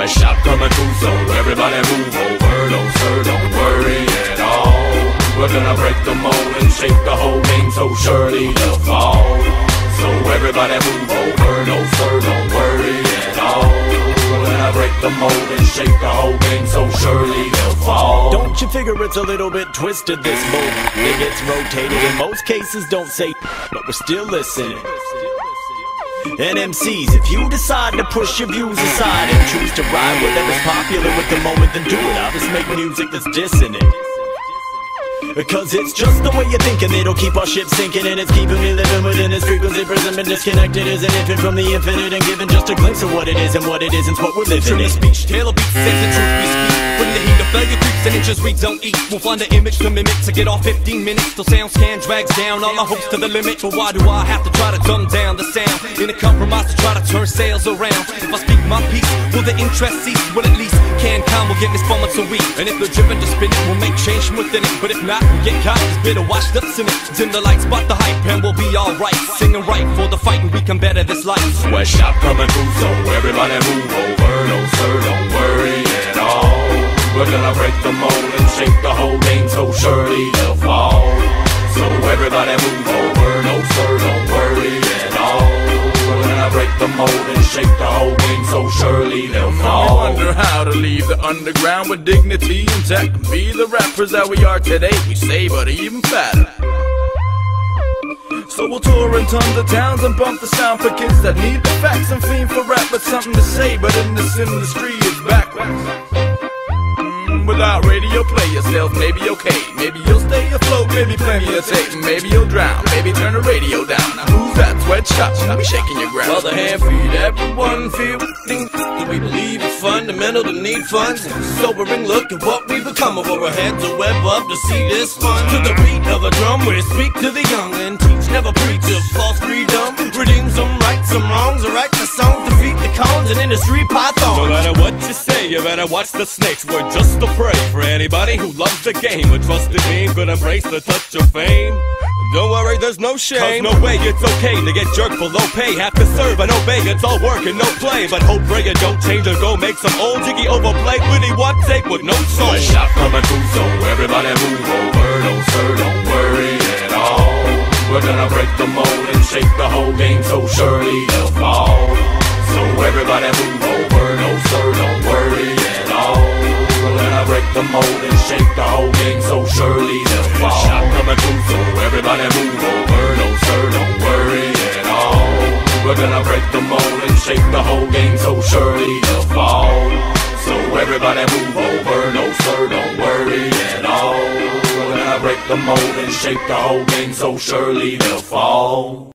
Sweatshop coming through, so everybody move over. No sir, don't worry at all. We're gonna break the mold and shake the whole game, so surely they'll fall. So everybody move over. No sir, don't worry at all. We're gonna break the mold and shake the whole game, so surely they'll fall. Don't you figure it's a little bit twisted, this mold? It gets rotated in most cases, don't say, but we're still listening. And MCs, if you decide to push your views aside and choose to ride whatever's popular with the moment, then do it. I'll just make music that's dissonant. Because it's just the way you think, and it'll keep our ship sinking. And it's keeping me living within this frequency prison. Been disconnected as an infant from the infinite, and given just a glimpse of what it is and what it isn't what we're living in. Speech, tailor beats, says the truth we speak. Bring the heat of failure creeps and inches we don't eat. We'll find an image to mimic to get off 15 minutes till sound scan drags down all our hopes to the limit. But why do I have to try to dumb down the sound in a compromise to try to turn sales around? If I speak my piece, will the interest cease? Well, at least CanCon will get me spun once a week. And if they're driven to spin it, we'll make change from within it. But if not, we'll get caught as bitter washed up cynic. Dim the lights, spot the hype, and we'll be alright. Singing right for the fight, and we can better this life. Sweatshop coming through, so everybody move over. No sir, don't worry at all. We're gonna break the mold and shake the whole game, so surely they'll fall. So everybody move over. No sir, don't worry at all. We're gonna break the mold and shake the whole game, so surely they'll fall. I wonder how to leave the underground with dignity intact and be the rappers that we are today. We say, but even fatter. So we'll tour in tons of towns and bump the sound for kids that need the facts and fiend for rap with something to say. But in this industry, it's backwards. Without radio play yourself, maybe okay. Maybe you'll stay afloat, maybe plenty of tape. Maybe you'll drown, maybe turn the radio down. Now who's that? Sweatshop, we shaking your ground. Well, the hand feed everyone feel things that we believe it's fundamental to need funds. Sobering look at what we become of our heads a web up to see this fun. To the beat of a drum, we speak to the young and teach, never preach of false freedom. Redeem some rights, some wrongs, or write the songs, defeat the cons and industry pythons. No matter what you say, you better watch the snakes. We're just a prey for anybody who loves the game. A trusted name could embrace the touch of fame. Don't worry, there's no shame. Cause no way it's okay to get jerked for low pay. Have to serve and obey, it's all work and no play. But hope, pray, and don't change or go make some old jiggy overplay. Really one take with no soul. Sweatshop coming through, so everybody move over. No sir, don't worry at all. We're gonna break the mold and shake the whole game, so surely they'll fall. So everybody move over. No sir, don't worry at all. We're gonna break the mold and shake the whole game, so surely they'll fall. Sweatshop coming through, so everybody move over. No sir, don't worry at all. We're gonna break the mold and shake the whole game, so surely they'll fall. So everybody move over. No sir, don't worry at all. We're gonna break the mold and shake the whole game, so surely they'll fall.